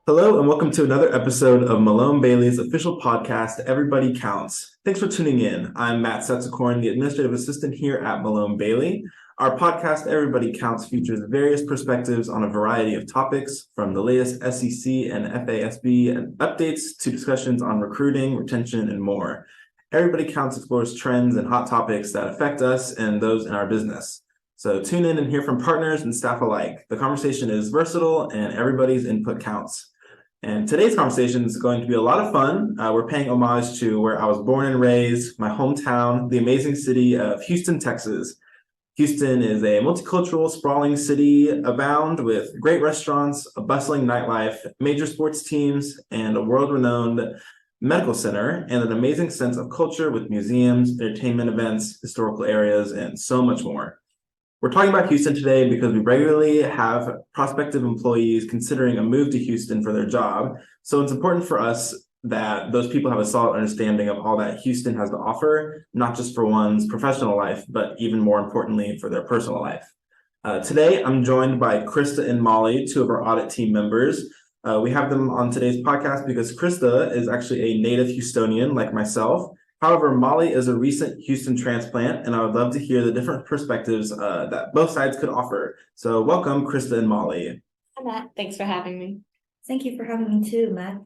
Hello, and welcome to another episode of Malone Bailey's official podcast, Everybody Counts. Thanks for tuning in. I'm Matt Setsakorn, the administrative assistant here at Malone Bailey. Our podcast, Everybody Counts, features various perspectives on a variety of topics, from the latest SEC and FASB and updates to discussions on recruiting, retention, and more. Everybody Counts explores trends and hot topics that affect us and those in our business. So tune in and hear from partners and staff alike. The conversation is versatile and everybody's input counts. And today's conversation is going to be a lot of fun. We're paying homage to where I was born and raised, my hometown, the amazing city of Houston, Texas. Houston is a multicultural, sprawling city abound with great restaurants, a bustling nightlife, major sports teams, and a world-renowned medical center, and an amazing sense of culture with museums, entertainment events, historical areas, and so much more. We're talking about Houston today because we regularly have prospective employees considering a move to Houston for their job. So it's important for us that those people have a solid understanding of all that Houston has to offer, not just for one's professional life, but even more importantly for their personal life. Today, I'm joined by Krista and Molly, two of our audit team members. We have them on today's podcast because Krista is actually a native Houstonian like myself. However, Molly is a recent Houston transplant, and I would love to hear the different perspectives that both sides could offer. So welcome, Krista and Molly. Hi, Matt. Thanks for having me. Thank you for having me too, Matt.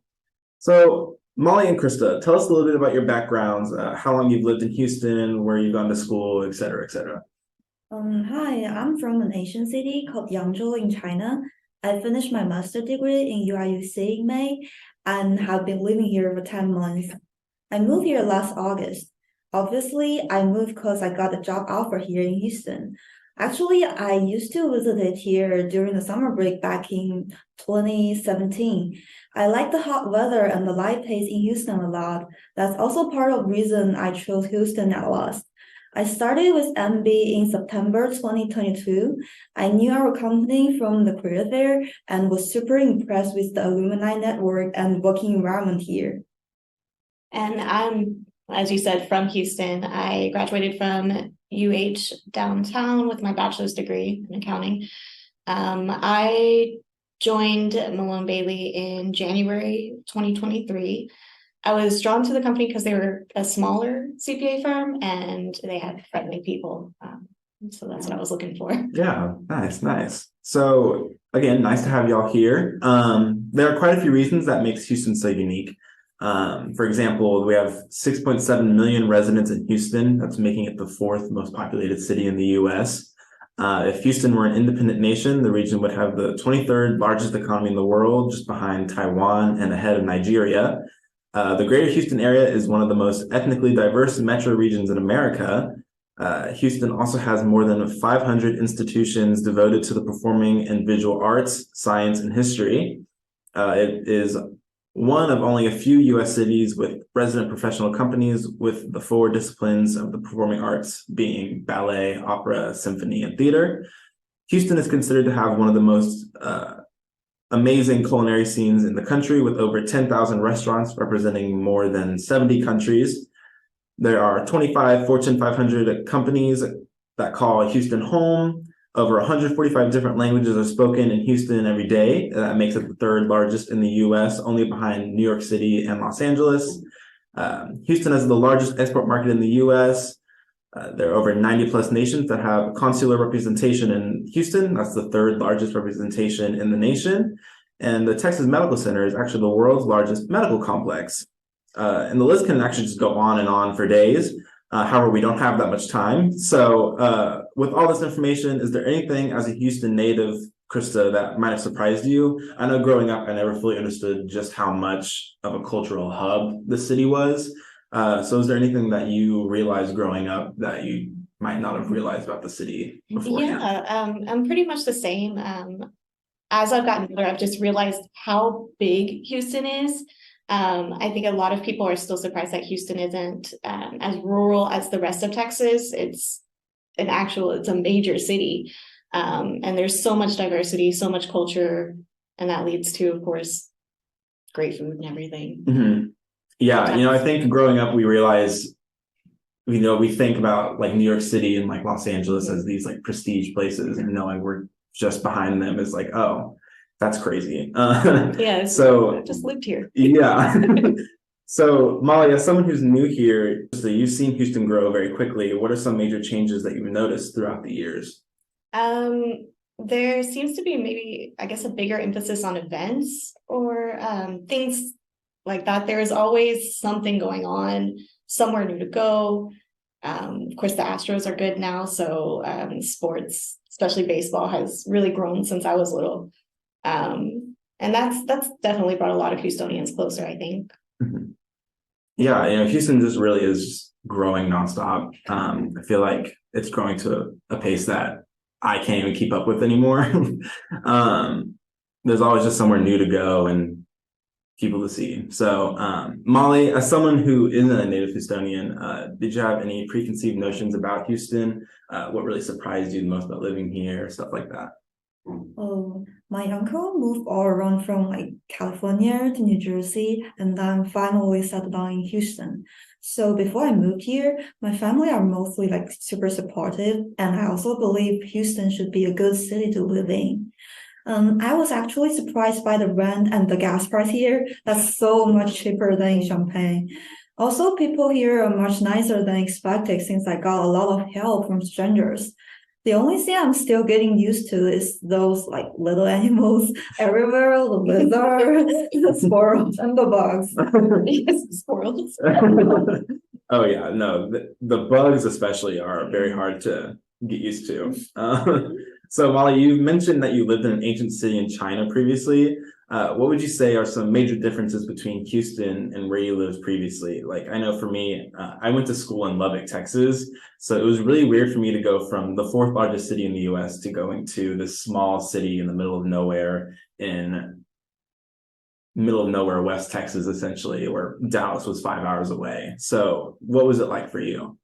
So Molly and Krista, tell us a little bit about your backgrounds, how long you've lived in Houston, where you've gone to school, et cetera, et cetera. Hi, I'm from an Asian city called Yangzhou in China. I finished my master's degree in UIUC in May and have been living here for 10 months. I moved here last August. Obviously, I moved because I got a job offer here in Houston. Actually, I used to visit it here during the summer break back in 2017. I like the hot weather and the light pace in Houston a lot. That's also part of the reason I chose Houston at last. I started with MB in September 2022. I knew our company from the career fair and was super impressed with the alumni network and working environment here. And I'm, as you said, from Houston. I graduated from UH downtown with my bachelor's degree in accounting. I joined Malone Bailey in January 2023. I was drawn to the company because they were a smaller CPA firm and they had friendly people. So that's what I was looking for. Yeah, nice. So again, nice to have y'all here. There are quite a few reasons that makes Houston so unique. For example, we have 6.7 million residents in Houston. That's making it the fourth most populated city in the U.S. If Houston were an independent nation, the region would have the 23rd largest economy in the world, just behind Taiwan and ahead of Nigeria. The greater Houston area is one of the most ethnically diverse metro regions in America. Houston also has more than 500 institutions devoted to the performing and visual arts, science, and history. It is one of only a few U.S. cities with resident professional companies with the four disciplines of the performing arts being ballet, opera, symphony, and theater. Houston is considered to have one of the most amazing culinary scenes in the country with over 10,000 restaurants representing more than 70 countries. There are 25 Fortune 500 companies that call Houston home. Over 145 different languages are spoken in Houston every day. That makes it the third largest in the U.S., only behind New York City and Los Angeles. Houston has the largest export market in the U.S. There are over 90 plus nations that have consular representation in Houston. That's the third largest representation in the nation. And the Texas Medical Center is actually the world's largest medical complex. And the list can actually just go on and on for days. However, we don't have that much time. So with all this information, is there anything as a Houston native, Krista, that might have surprised you? I know growing up, I never fully understood just how much of a cultural hub the city was. So is there anything that you realized growing up that you might not have realized about the city beforehand? Yeah, I'm pretty much the same. As I've gotten older, I've just realized how big Houston is. I think a lot of people are still surprised that Houston isn't as rural as the rest of Texas. It's a major city. And there's so much diversity, so much culture, and that leads to, of course, great food and everything. Mm-hmm. Yeah, I think growing up, we realize, we think about like New York City and like Los Angeles as these like prestige places, and knowing we're just behind them is like, oh, That's crazy. Yeah, So I just lived here. yeah. So Molly, as someone who's new here, so you've seen Houston grow very quickly. What are some major changes that you've noticed throughout the years? There seems to be maybe, I guess, a bigger emphasis on events or things like that. There is always something going on, somewhere new to go. Of course, the Astros are good now, so sports, especially baseball, has really grown since I was little. And that's definitely brought a lot of Houstonians closer, I think. Mhm. Yeah, Houston just really is growing nonstop. I feel like it's growing to a pace that I can't even keep up with anymore. um, there's always just somewhere new to go and people to see. So, Molly, as someone who isn't a native Houstonian, did you have any preconceived notions about Houston? What really surprised you the most about living here, stuff like that? Oh, my uncle moved all around from like California to New Jersey and then finally settled down in Houston. So before I moved here, my family are mostly like super supportive, and I also believe Houston should be a good city to live in. I was actually surprised by the rent and the gas price here. That's so much cheaper than in Champaign. Also, people here are much nicer than expected since I got a lot of help from strangers. The only thing I'm still getting used to is those like little animals everywhere, the lizard, the squirrels, and the bugs. Yes, squirrels. Oh yeah, no, the bugs especially are very hard to get used to. So Molly, you mentioned that you lived in an ancient city in China previously. What would you say are some major differences between Houston and where you lived previously? Like I know for me, I went to school in Lubbock, Texas, so it was really weird for me to go from the fourth largest city in the U.S. to going to this small city in the middle of nowhere West Texas, essentially, where Dallas was 5 hours away. So what was it like for you?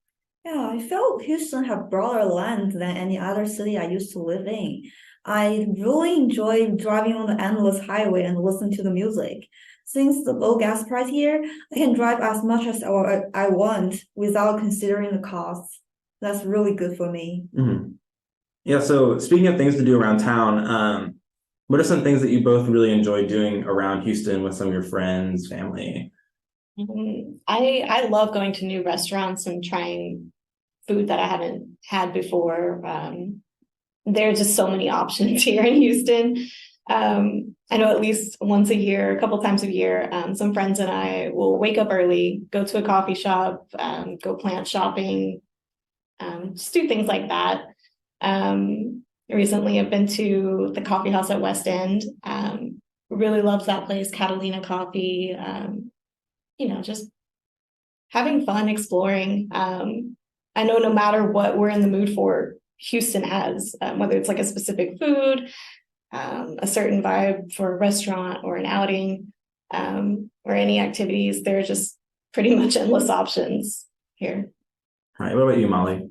Yeah, I felt Houston had broader land than any other city I used to live in. I really enjoy driving on the endless highway and listening to the music. Since the low gas price here, I can drive as much as I want without considering the costs. That's really good for me. Mhm. Yeah, so speaking of things to do around town, what are some things that you both really enjoy doing around Houston with some of your friends, family? I love going to new restaurants and trying food that I haven't had before. There are just so many options here in Houston. I know at least once a year, a couple times a year, some friends and I will wake up early, go to a coffee shop, go plant shopping, just do things like that. Recently I've been to the coffee house at West End. Really loves that place, Catalina Coffee. Just having fun, exploring. I know no matter what we're in the mood for, Houston has, whether it's like a specific food, a certain vibe for a restaurant or an outing, or any activities, there are just pretty much endless options here. All right, what about you, Molly?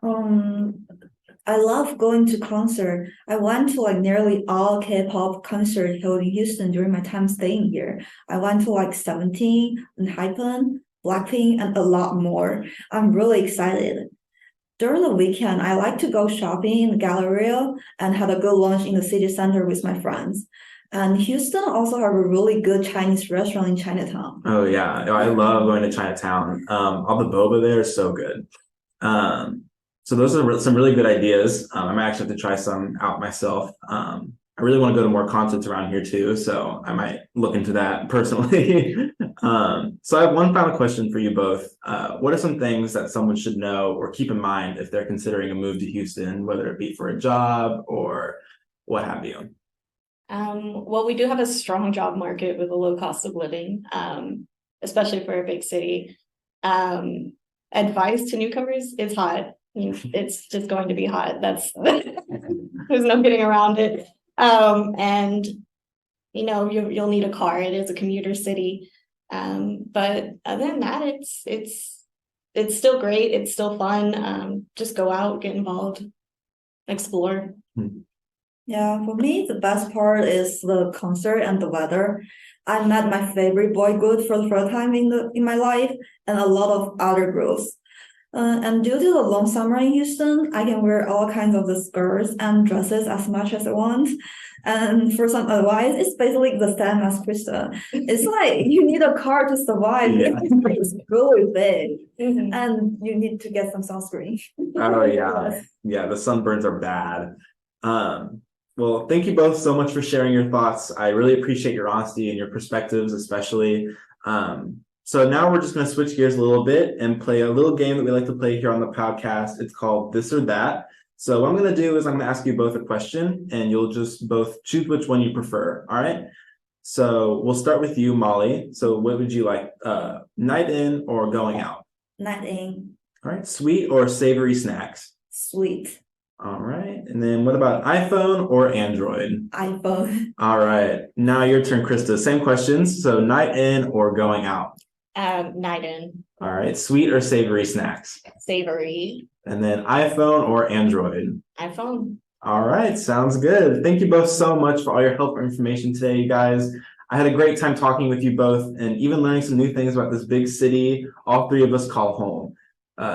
Um, I love going to concert. I went to like nearly all K-pop concerts held in Houston during my time staying here. I went to like 17 and Hypen, Blackpink, and a lot more. I'm really excited. During the weekend, I like to go shopping in the Galleria and have a good lunch in the city center with my friends. And Houston also have a really good Chinese restaurant in Chinatown. Oh yeah, I love going to Chinatown. All the boba there is so good. So those are some really good ideas. I might actually have to try some out myself. I really want to go to more concerts around here too, so I might look into that personally. So I have one final question for you both. What are some things that someone should know or keep in mind if they're considering a move to Houston, whether it be for a job or what have you? Well, we do have a strong job market with a low cost of living, especially for a big city. Advice to newcomers is hot. It's just going to be hot. That's there's no getting around it. And you'll need a car. It is a commuter city. But other than that, it's still great. It's still fun. Just go out, get involved, explore. Yeah, for me, the best part is the concert and the weather. I met my favorite boy group for the first time in my life, and a lot of other groups. And due to the long summer in Houston, I can wear all kinds of the skirts and dresses as much as I want. And for some advice, it's basically the same as Krista. It's like you need a car to survive. Yeah. It's really big, Mhm. and you need to get some sunscreen. Oh yeah, Yes. yeah. The sunburns are bad. Well, thank you both so much for sharing your thoughts. I really appreciate your honesty and your perspectives, especially. So now we're just going to switch gears a little bit and play a little game that we like to play here on the podcast. It's called This or That. So what I'm going to do is I'm going to ask you both a question, and you'll just both choose which one you prefer. All right. So we'll start with you, Molly. So what would you like? Night in or going out? Night in, All right. Sweet or savory snacks? sweet, All right. And then what about iPhone or Android? iPhone, All right. Now your turn, Krista. Same questions. So night in or going out? Night in, All right. Sweet or savory snacks? savory, And then iPhone or Android? iPhone. All right. Sounds good. Thank you both so much for all your helpful information today, you guys. I had a great time talking with you both and even learning some new things about this big city all three of us call home.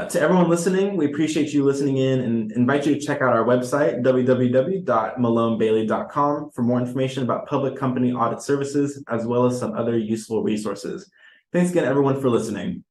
To everyone listening, we appreciate you listening in and invite you to check out our website, www.malonebailey.com, for more information about public company audit services, as well as some other useful resources. Thanks again, everyone, for listening.